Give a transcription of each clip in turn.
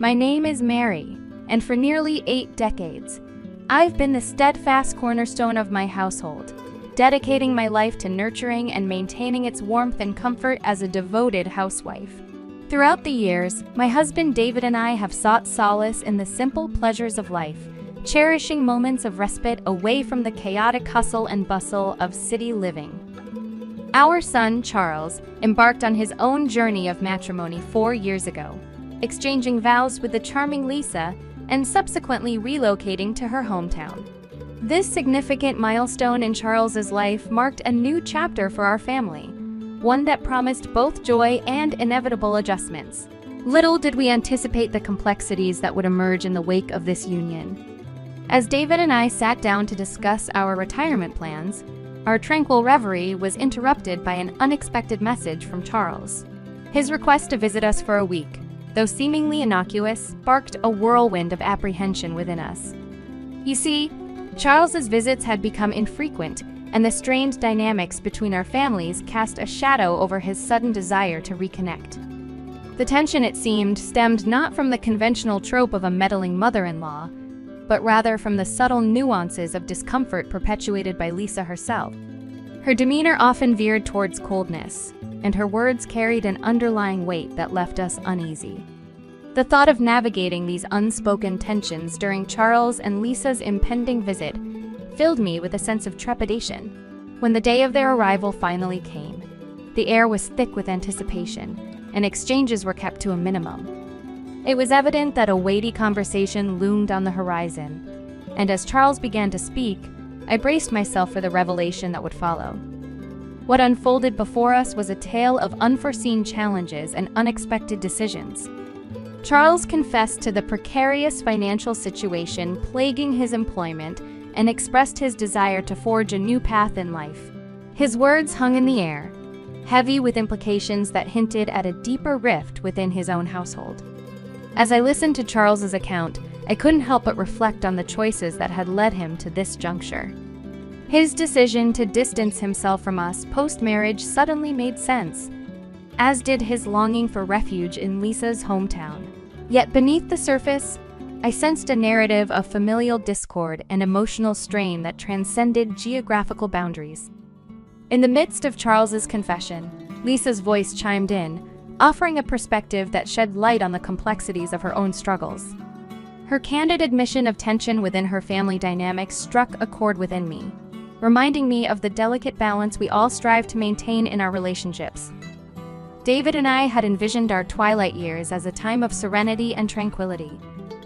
My name is Mary, and for nearly 8 decades, I've been the steadfast cornerstone of my household, dedicating my life to nurturing and maintaining its warmth and comfort as a devoted housewife. Throughout the years, my husband David and I have sought solace in the simple pleasures of life, cherishing moments of respite away from the chaotic hustle and bustle of city living. Our son, Charles, embarked on his own journey of matrimony 4 years ago, exchanging vows with the charming Lisa and subsequently relocating to her hometown. This significant milestone in Charles's life marked a new chapter for our family, one that promised both joy and inevitable adjustments. Little did we anticipate the complexities that would emerge in the wake of this union. As David and I sat down to discuss our retirement plans, our tranquil reverie was interrupted by an unexpected message from Charles. His request to visit us for a week, though seemingly innocuous, sparked a whirlwind of apprehension within us. You see, Charles's visits had become infrequent, and the strained dynamics between our families cast a shadow over his sudden desire to reconnect. The tension, it seemed, stemmed not from the conventional trope of a meddling mother-in-law, but rather from the subtle nuances of discomfort perpetuated by Lisa herself. Her demeanor often veered towards coldness, and her words carried an underlying weight that left us uneasy. The thought of navigating these unspoken tensions during Charles and Lisa's impending visit filled me with a sense of trepidation. When the day of their arrival finally came, the air was thick with anticipation, and exchanges were kept to a minimum. It was evident that a weighty conversation loomed on the horizon, and as Charles began to speak, I braced myself for the revelation that would follow. What unfolded before us was a tale of unforeseen challenges and unexpected decisions. Charles confessed to the precarious financial situation plaguing his employment and expressed his desire to forge a new path in life. His words hung in the air, heavy with implications that hinted at a deeper rift within his own household. As I listened to Charles's account, I couldn't help but reflect on the choices that had led him to this juncture. His decision to distance himself from us post-marriage suddenly made sense, as did his longing for refuge in Lisa's hometown. Yet beneath the surface, I sensed a narrative of familial discord and emotional strain that transcended geographical boundaries. In the midst of Charles's confession, Lisa's voice chimed in, offering a perspective that shed light on the complexities of her own struggles. Her candid admission of tension within her family dynamics struck a chord within me, reminding me of the delicate balance we all strive to maintain in our relationships. David and I had envisioned our twilight years as a time of serenity and tranquility,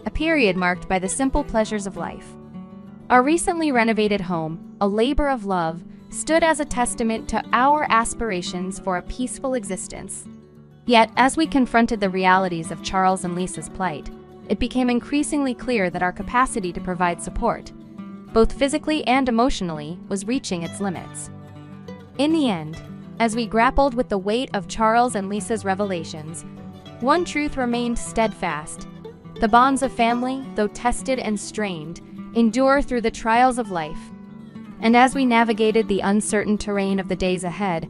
a period marked by the simple pleasures of life. Our recently renovated home, a labor of love, stood as a testament to our aspirations for a peaceful existence. Yet, as we confronted the realities of Charles and Lisa's plight, it became increasingly clear that our capacity to provide support, both physically and emotionally, was reaching its limits. In the end, as we grappled with the weight of Charles and Lisa's revelations, one truth remained steadfast. The bonds of family, though tested and strained, endure through the trials of life. And as we navigated the uncertain terrain of the days ahead,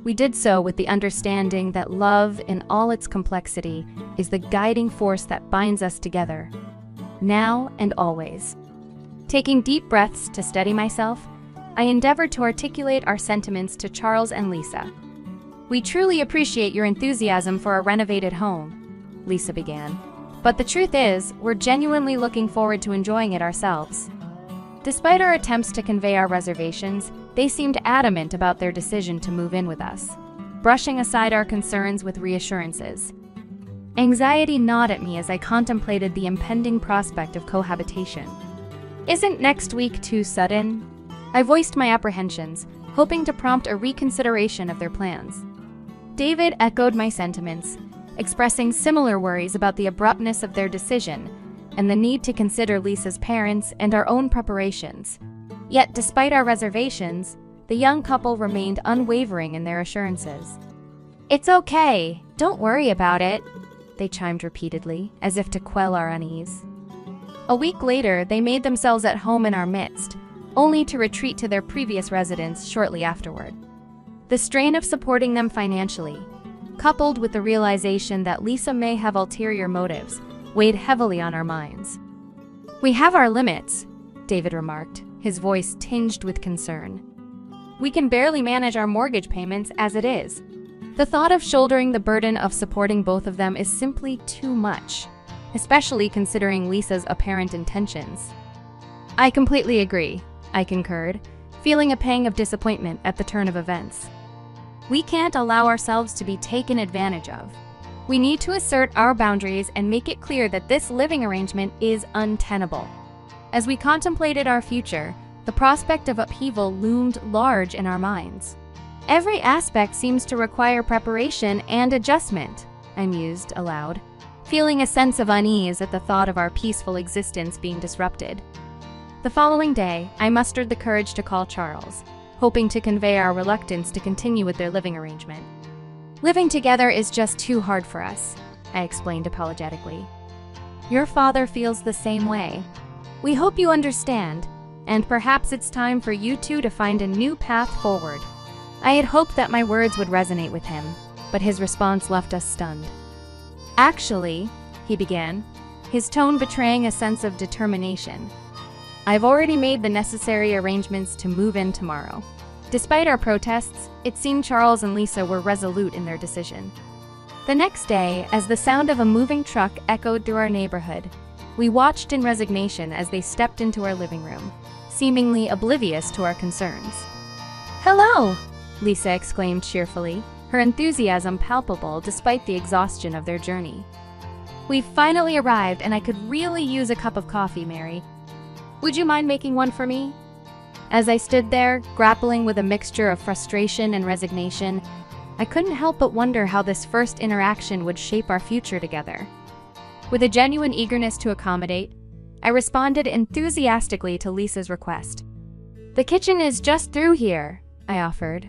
we did so with the understanding that love, in all its complexity, is the guiding force that binds us together, now and always. Taking deep breaths to steady myself, I endeavored to articulate our sentiments to Charles and Lisa. "We truly appreciate your enthusiasm for a renovated home," Lisa began. "But the truth is, we're genuinely looking forward to enjoying it ourselves." Despite our attempts to convey our reservations, they seemed adamant about their decision to move in with us, brushing aside our concerns with reassurances. Anxiety gnawed at me as I contemplated the impending prospect of cohabitation. "Isn't next week too sudden?" I voiced my apprehensions, hoping to prompt a reconsideration of their plans. David echoed my sentiments, expressing similar worries about the abruptness of their decision and the need to consider Lisa's parents and our own preparations. Yet, despite our reservations, the young couple remained unwavering in their assurances. "It's okay, don't worry about it," they chimed repeatedly, as if to quell our unease. A week later, they made themselves at home in our midst, only to retreat to their previous residence shortly afterward. The strain of supporting them financially, coupled with the realization that Lisa may have ulterior motives, weighed heavily on our minds. "We have our limits," David remarked, his voice tinged with concern. "We can barely manage our mortgage payments as it is. The thought of shouldering the burden of supporting both of them is simply too much, especially considering Lisa's apparent intentions." "I completely agree," I concurred, feeling a pang of disappointment at the turn of events. "We can't allow ourselves to be taken advantage of. We need to assert our boundaries and make it clear that this living arrangement is untenable." As we contemplated our future, the prospect of upheaval loomed large in our minds. "Every aspect seems to require preparation and adjustment," I mused aloud, feeling a sense of unease at the thought of our peaceful existence being disrupted. The following day, I mustered the courage to call Charles, hoping to convey our reluctance to continue with their living arrangement. "Living together is just too hard for us," I explained apologetically. "Your father feels the same way. We hope you understand, and perhaps it's time for you two to find a new path forward." I had hoped that my words would resonate with him, but his response left us stunned. "Actually," he began, his tone betraying a sense of determination, "I've already made the necessary arrangements to move in tomorrow." Despite our protests, it seemed Charles and Lisa were resolute in their decision. The next day, as the sound of a moving truck echoed through our neighborhood, we watched in resignation as they stepped into our living room, seemingly oblivious to our concerns. "Hello!" Lisa exclaimed cheerfully, her enthusiasm palpable despite the exhaustion of their journey. "We've finally arrived, and I could really use a cup of coffee, Mary. Would you mind making one for me?" As I stood there, grappling with a mixture of frustration and resignation, I couldn't help but wonder how this first interaction would shape our future together. With a genuine eagerness to accommodate, I responded enthusiastically to Lisa's request. "The kitchen is just through here," I offered,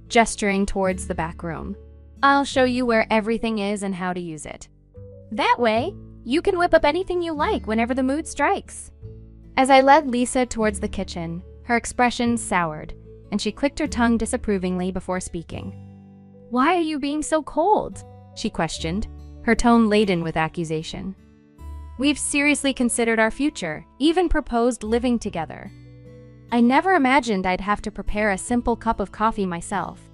gesturing towards the back room. "I'll show you where everything is and how to use it. That way, you can whip up anything you like whenever the mood strikes." As I led Lisa towards the kitchen, her expression soured, and she clicked her tongue disapprovingly before speaking. "Why are you being so cold?" she questioned, her tone laden with accusation. "We've seriously considered our future, even proposed living together. I never imagined I'd have to prepare a simple cup of coffee myself."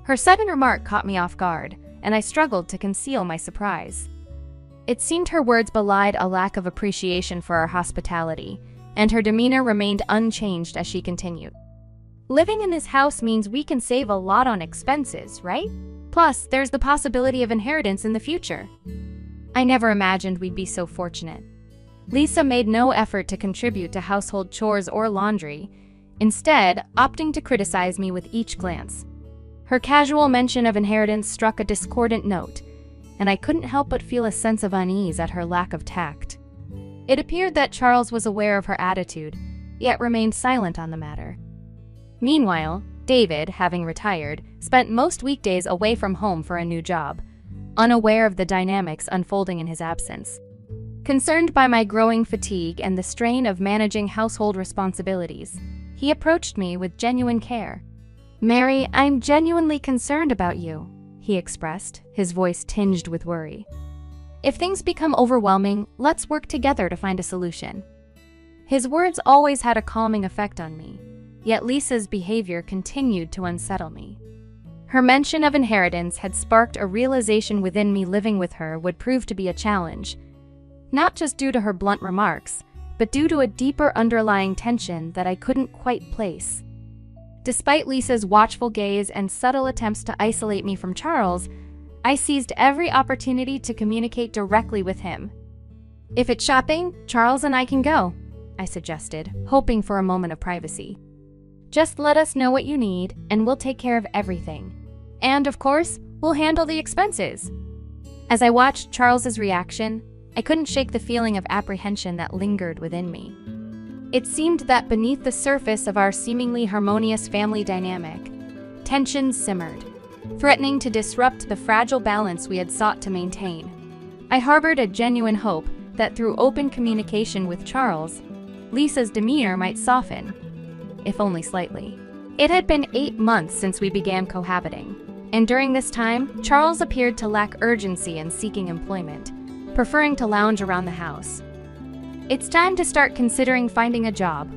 Her sudden remark caught me off guard, and I struggled to conceal my surprise. It seemed her words belied a lack of appreciation for our hospitality, and her demeanor remained unchanged as she continued. "Living in this house means we can save a lot on expenses, right? Plus, there's the possibility of inheritance in the future." I never imagined we'd be so fortunate. Lisa made no effort to contribute to household chores or laundry, instead opting to criticize me with each glance. Her casual mention of inheritance struck a discordant note, and I couldn't help but feel a sense of unease at her lack of tact. It appeared that Charles was aware of her attitude, yet remained silent on the matter. Meanwhile, David, having retired, spent most weekdays away from home for a new job, unaware of the dynamics unfolding in his absence. Concerned by my growing fatigue and the strain of managing household responsibilities, he approached me with genuine care. "Mary, I'm genuinely concerned about you," he expressed, his voice tinged with worry. "If things become overwhelming, let's work together to find a solution." His words always had a calming effect on me, yet Lisa's behavior continued to unsettle me. Her mention of inheritance had sparked a realization within me living with her would prove to be a challenge, not just due to her blunt remarks, but due to a deeper underlying tension that I couldn't quite place. Despite Lisa's watchful gaze and subtle attempts to isolate me from Charles, I seized every opportunity to communicate directly with him. "If it's shopping, Charles and I can go," I suggested, hoping for a moment of privacy. "Just let us know what you need, and we'll take care of everything. And, of course, we'll handle the expenses." As I watched Charles's reaction, I couldn't shake the feeling of apprehension that lingered within me. It seemed that beneath the surface of our seemingly harmonious family dynamic, tensions simmered, threatening to disrupt the fragile balance we had sought to maintain. I harbored a genuine hope that through open communication with Charles, Lisa's demeanor might soften, if only slightly. It had been 8 months since we began cohabiting, and during this time, Charles appeared to lack urgency in seeking employment, preferring to lounge around the house. "It's time to start considering finding a job,"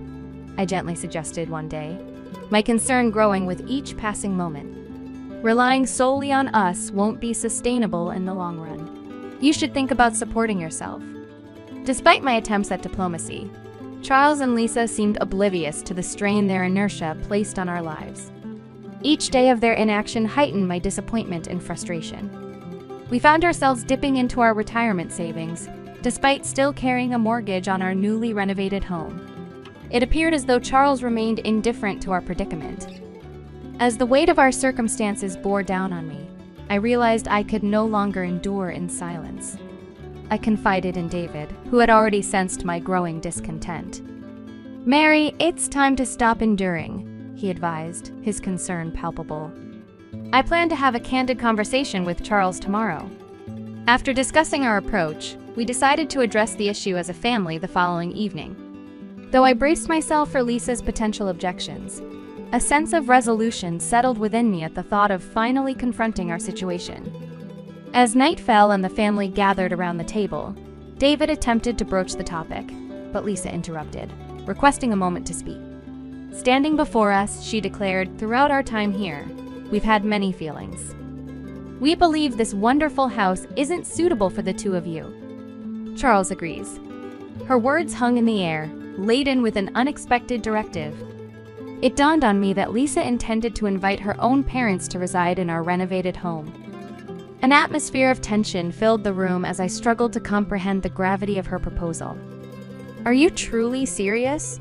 I gently suggested one day, my concern growing with each passing moment. "Relying solely on us won't be sustainable in the long run. You should think about supporting yourself." Despite my attempts at diplomacy, Charles and Lisa seemed oblivious to the strain their inertia placed on our lives. Each day of their inaction heightened my disappointment and frustration. We found ourselves dipping into our retirement savings, despite still carrying a mortgage on our newly renovated home. It appeared as though Charles remained indifferent to our predicament. As the weight of our circumstances bore down on me, I realized I could no longer endure in silence. I confided in David, who had already sensed my growing discontent. "Mary, it's time to stop enduring," he advised, his concern palpable. "I plan to have a candid conversation with Charles tomorrow." After discussing our approach, we decided to address the issue as a family the following evening. Though I braced myself for Lisa's potential objections, a sense of resolution settled within me at the thought of finally confronting our situation. As night fell and the family gathered around the table, David attempted to broach the topic, but Lisa interrupted, requesting a moment to speak. Standing before us, she declared, "Throughout our time here, we've had many feelings. We believe this wonderful house isn't suitable for the two of you." Charles agrees. Her words hung in the air, laden with an unexpected directive. It dawned on me that Lisa intended to invite her own parents to reside in our renovated home. An atmosphere of tension filled the room as I struggled to comprehend the gravity of her proposal. "Are you truly serious?"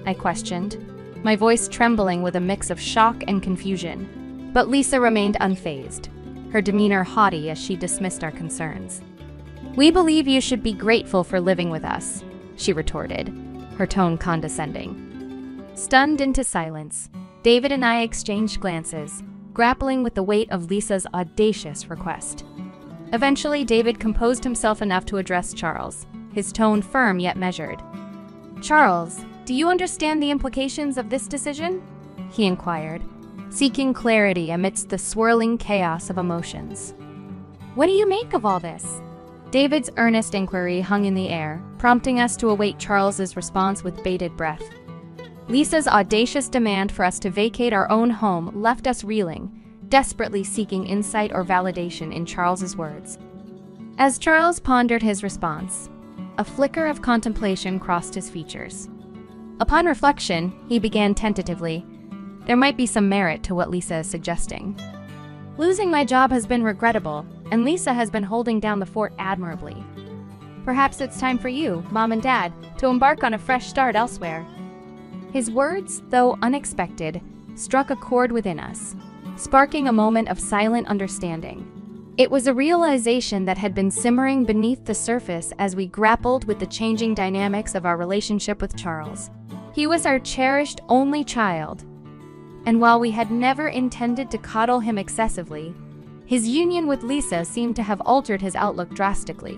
I questioned, my voice trembling with a mix of shock and confusion. But Lisa remained unfazed, her demeanor haughty as she dismissed our concerns. "We believe you should be grateful for living with us," she retorted, her tone condescending. Stunned into silence, David and I exchanged glances, grappling with the weight of Lisa's audacious request. Eventually, David composed himself enough to address Charles, his tone firm yet measured. "Charles, do you understand the implications of this decision?" he inquired, seeking clarity amidst the swirling chaos of emotions. "What do you make of all this?" David's earnest inquiry hung in the air, prompting us to await Charles's response with bated breath. Lisa's audacious demand for us to vacate our own home left us reeling, desperately seeking insight or validation in Charles's words. As Charles pondered his response, a flicker of contemplation crossed his features. Upon reflection, he began tentatively, "There might be some merit to what Lisa is suggesting. Losing my job has been regrettable, and Lisa has been holding down the fort admirably. Perhaps it's time for you, Mom and Dad, to embark on a fresh start elsewhere." His words, though unexpected, struck a chord within us, sparking a moment of silent understanding. It was a realization that had been simmering beneath the surface as we grappled with the changing dynamics of our relationship with Charles. He was our cherished only child, and while we had never intended to coddle him excessively, his union with Lisa seemed to have altered his outlook drastically.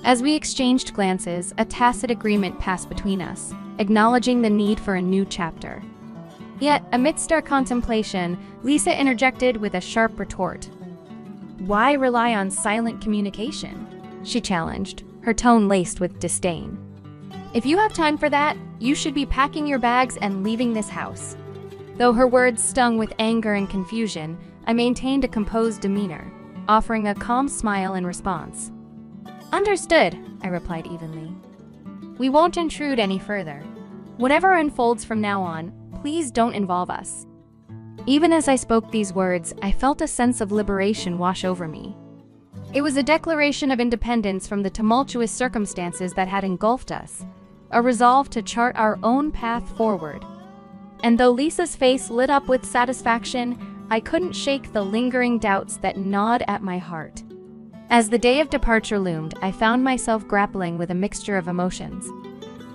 As we exchanged glances, a tacit agreement passed between us, acknowledging the need for a new chapter. Yet, amidst our contemplation, Lisa interjected with a sharp retort. "Why rely on silent communication?" she challenged, her tone laced with disdain. "If you have time for that, you should be packing your bags and leaving this house." Though her words stung with anger and confusion, I maintained a composed demeanor, offering a calm smile in response. "Understood," I replied evenly. "We won't intrude any further. Whatever unfolds from now on, please don't involve us." Even as I spoke these words, I felt a sense of liberation wash over me. It was a declaration of independence from the tumultuous circumstances that had engulfed us, a resolve to chart our own path forward. And though Lisa's face lit up with satisfaction, I couldn't shake the lingering doubts that gnawed at my heart. As the day of departure loomed, I found myself grappling with a mixture of emotions.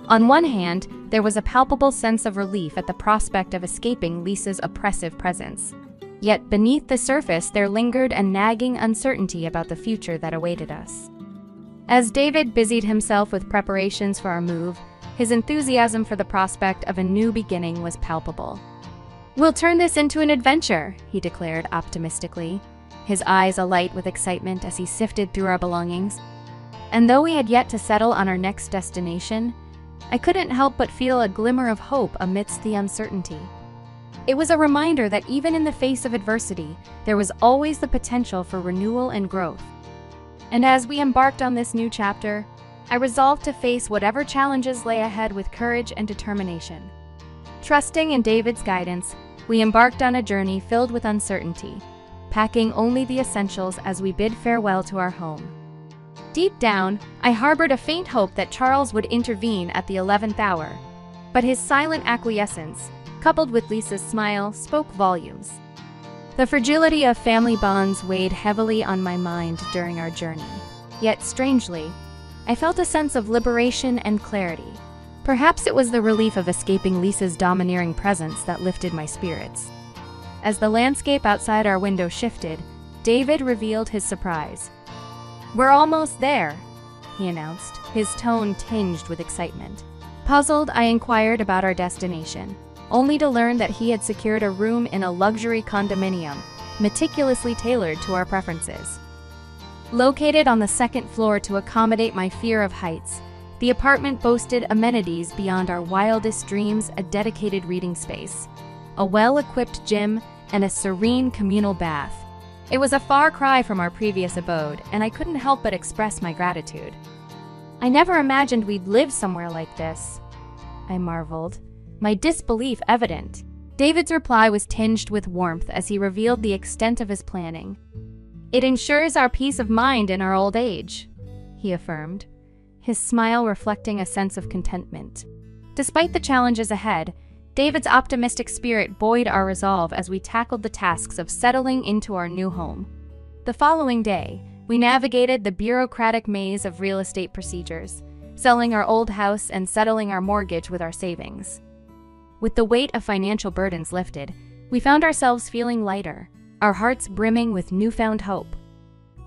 On one hand, there was a palpable sense of relief at the prospect of escaping Lisa's oppressive presence. Yet beneath the surface, there lingered a nagging uncertainty about the future that awaited us. As David busied himself with preparations for our move, his enthusiasm for the prospect of a new beginning was palpable. "We'll turn this into an adventure," he declared optimistically, his eyes alight with excitement as he sifted through our belongings. And though we had yet to settle on our next destination, I couldn't help but feel a glimmer of hope amidst the uncertainty. It was a reminder that even in the face of adversity, there was always the potential for renewal and growth. And as we embarked on this new chapter, I resolved to face whatever challenges lay ahead with courage and determination. Trusting in David's guidance, we embarked on a journey filled with uncertainty, packing only the essentials as we bid farewell to our home. Deep down, I harbored a faint hope that Charles would intervene at the 11th hour, but his silent acquiescence, coupled with Lisa's smile, spoke volumes. The fragility of family bonds weighed heavily on my mind during our journey. Yet strangely, I felt a sense of liberation and clarity. Perhaps it was the relief of escaping Lisa's domineering presence that lifted my spirits. As the landscape outside our window shifted, David revealed his surprise. "We're almost there," he announced, his tone tinged with excitement. Puzzled, I inquired about our destination, only to learn that he had secured a room in a luxury condominium, meticulously tailored to our preferences. Located on the second floor to accommodate my fear of heights, the apartment boasted amenities beyond our wildest dreams: a dedicated reading space, a well-equipped gym, and a serene communal bath. It was a far cry from our previous abode, and I couldn't help but express my gratitude. "I never imagined we'd live somewhere like this," I marveled, my disbelief evident. David's reply was tinged with warmth as he revealed the extent of his planning. "It ensures our peace of mind in our old age," he affirmed, his smile reflecting a sense of contentment. Despite the challenges ahead, David's optimistic spirit buoyed our resolve as we tackled the tasks of settling into our new home. The following day, we navigated the bureaucratic maze of real estate procedures, selling our old house and settling our mortgage with our savings. With the weight of financial burdens lifted, we found ourselves feeling lighter, our hearts brimming with newfound hope.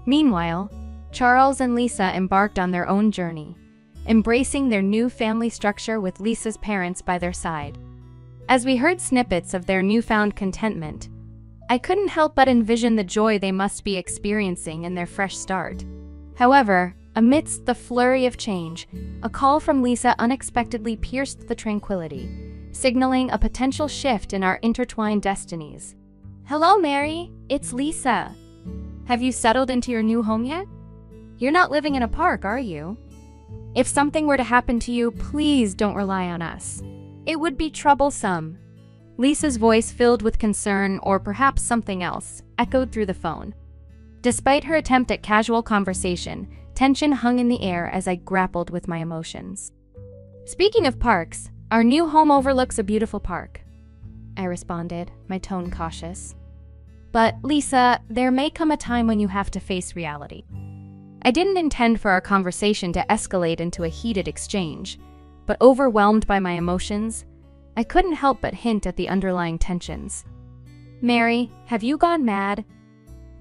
Meanwhile, Charles and Lisa embarked on their own journey, embracing their new family structure with Lisa's parents by their side. As we heard snippets of their newfound contentment, I couldn't help but envision the joy they must be experiencing in their fresh start. However, amidst the flurry of change, a call from Lisa unexpectedly pierced the tranquility, signaling a potential shift in our intertwined destinies. "Hello, Mary. It's Lisa. Have you settled into your new home yet? You're not living in a park, are you? If something were to happen to you, please don't rely on us. It would be troublesome." Lisa's voice, filled with concern or perhaps something else, echoed through the phone. Despite her attempt at casual conversation, tension hung in the air as I grappled with my emotions. "Speaking of parks, our new home overlooks a beautiful park," I responded, my tone cautious. "But, Lisa, there may come a time when you have to face reality." I didn't intend for our conversation to escalate into a heated exchange, but overwhelmed by my emotions, I couldn't help but hint at the underlying tensions. "Mary, have you gone mad?"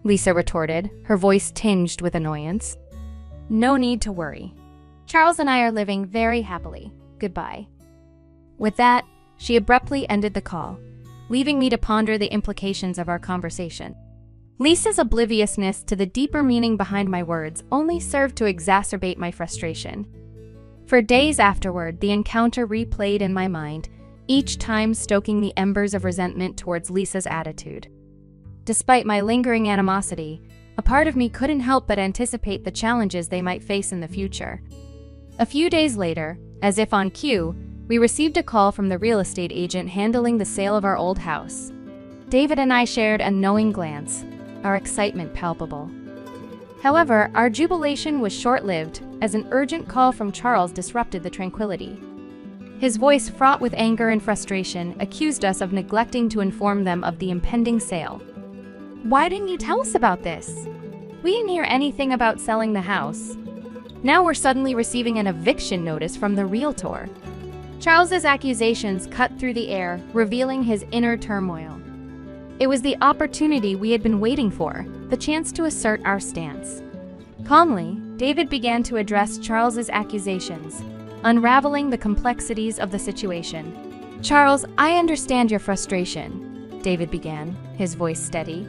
Lisa retorted, her voice tinged with annoyance. "No need to worry. Charles and I are living very happily. Goodbye." With that, she abruptly ended the call, leaving me to ponder the implications of our conversation. Lisa's obliviousness to the deeper meaning behind my words only served to exacerbate my frustration. For days afterward, the encounter replayed in my mind, each time stoking the embers of resentment towards Lisa's attitude. Despite my lingering animosity, a part of me couldn't help but anticipate the challenges they might face in the future. A few days later, as if on cue, we received a call from the real estate agent handling the sale of our old house. David and I shared a knowing glance, our excitement palpable. However, our jubilation was short-lived, as an urgent call from Charles disrupted the tranquility. His voice, fraught with anger and frustration, accused us of neglecting to inform them of the impending sale. "Why didn't you tell us about this? We didn't hear anything about selling the house. Now we're suddenly receiving an eviction notice from the realtor." Charles's accusations cut through the air, revealing his inner turmoil. It was the opportunity we had been waiting for, the chance to assert our stance. Calmly, David began to address Charles's accusations, unraveling the complexities of the situation. "Charles, I understand your frustration," David began, his voice steady.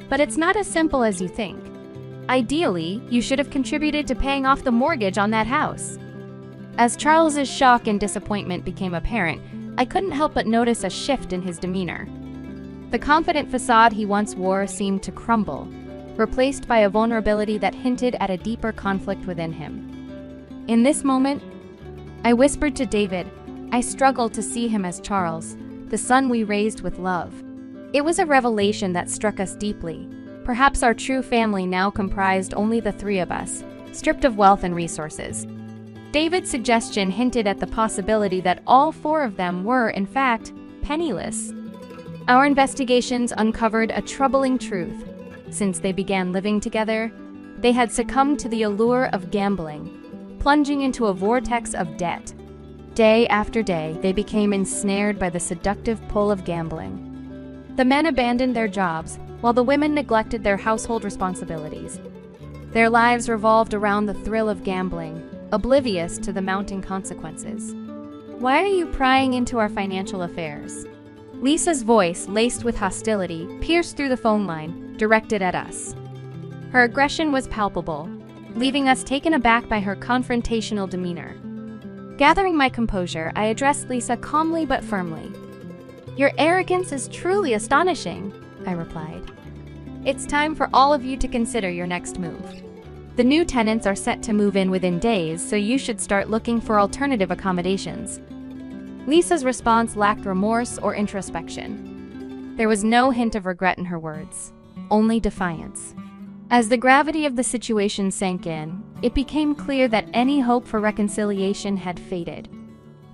"But it's not as simple as you think. Ideally, you should have contributed to paying off the mortgage on that house." As Charles's shock and disappointment became apparent, I couldn't help but notice a shift in his demeanor. The confident facade he once wore seemed to crumble, replaced by a vulnerability that hinted at a deeper conflict within him. In this moment, I whispered to David, I struggled to see him as Charles, the son we raised with love. It was a revelation that struck us deeply. Perhaps our true family now comprised only the three of us, stripped of wealth and resources. David's suggestion hinted at the possibility that all four of them were, in fact, penniless. Our investigations uncovered a troubling truth. Since they began living together, they had succumbed to the allure of gambling, plunging into a vortex of debt. Day after day, they became ensnared by the seductive pull of gambling. The men abandoned their jobs, while the women neglected their household responsibilities. Their lives revolved around the thrill of gambling, oblivious to the mounting consequences. "Why are you prying into our financial affairs?" Lisa's voice, laced with hostility, pierced through the phone line, directed at us. Her aggression was palpable, leaving us taken aback by her confrontational demeanor. Gathering my composure, I addressed Lisa calmly but firmly. "Your arrogance is truly astonishing," I replied. "It's time for all of you to consider your next move. The new tenants are set to move in within days, so you should start looking for alternative accommodations." Lisa's response lacked remorse or introspection. There was no hint of regret in her words, only defiance. As the gravity of the situation sank in, it became clear that any hope for reconciliation had faded.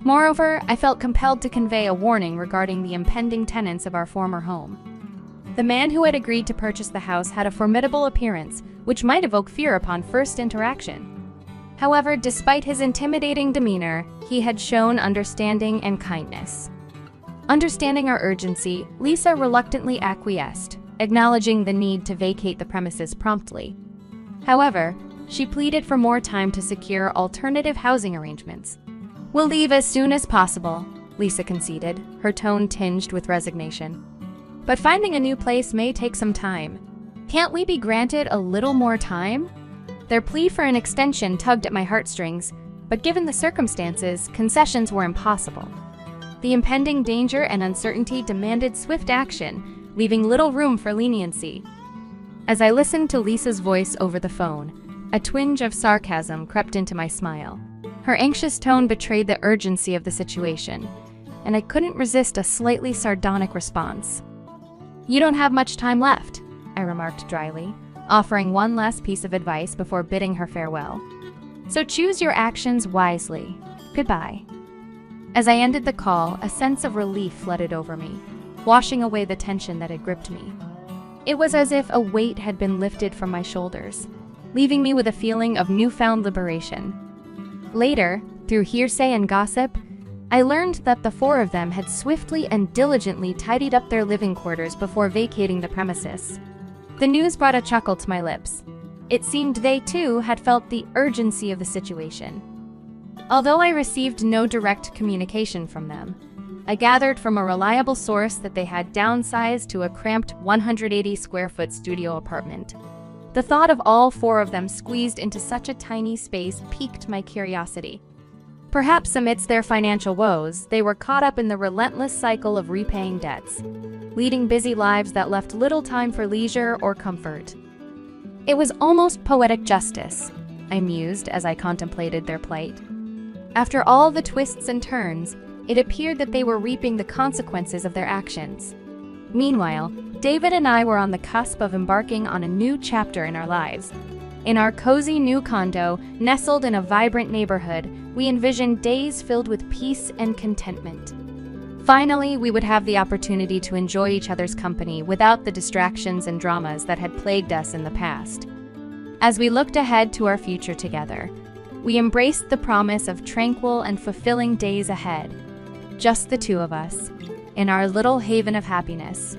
Moreover, I felt compelled to convey a warning regarding the impending tenants of our former home. The man who had agreed to purchase the house had a formidable appearance, which might evoke fear upon first interaction. However, despite his intimidating demeanor, he had shown understanding and kindness. Understanding our urgency, Lisa reluctantly acquiesced, acknowledging the need to vacate the premises promptly. However, she pleaded for more time to secure alternative housing arrangements. "We'll leave as soon as possible," Lisa conceded, her tone tinged with resignation. "But finding a new place may take some time. Can't we be granted a little more time?" Their plea for an extension tugged at my heartstrings, but given the circumstances, concessions were impossible. The impending danger and uncertainty demanded swift action, leaving little room for leniency. As I listened to Lisa's voice over the phone, a twinge of sarcasm crept into my smile. Her anxious tone betrayed the urgency of the situation, and I couldn't resist a slightly sardonic response. "You don't have much time left," I remarked dryly, offering one last piece of advice before bidding her farewell. "So choose your actions wisely. Goodbye." As I ended the call, a sense of relief flooded over me, washing away the tension that had gripped me. It was as if a weight had been lifted from my shoulders, leaving me with a feeling of newfound liberation. Later, through hearsay and gossip, I learned that the four of them had swiftly and diligently tidied up their living quarters before vacating the premises. The news brought a chuckle to my lips. It seemed they, too, had felt the urgency of the situation. Although I received no direct communication from them, I gathered from a reliable source that they had downsized to a cramped 180-square-foot studio apartment. The thought of all four of them squeezed into such a tiny space piqued my curiosity. Perhaps amidst their financial woes, they were caught up in the relentless cycle of repaying debts, leading busy lives that left little time for leisure or comfort. It was almost poetic justice, I mused as I contemplated their plight. After all the twists and turns, it appeared that they were reaping the consequences of their actions. Meanwhile, David and I were on the cusp of embarking on a new chapter in our lives. In our cozy new condo, nestled in a vibrant neighborhood, we envisioned days filled with peace and contentment. Finally, we would have the opportunity to enjoy each other's company without the distractions and dramas that had plagued us in the past. As we looked ahead to our future together, we embraced the promise of tranquil and fulfilling days ahead, just the two of us, in our little haven of happiness.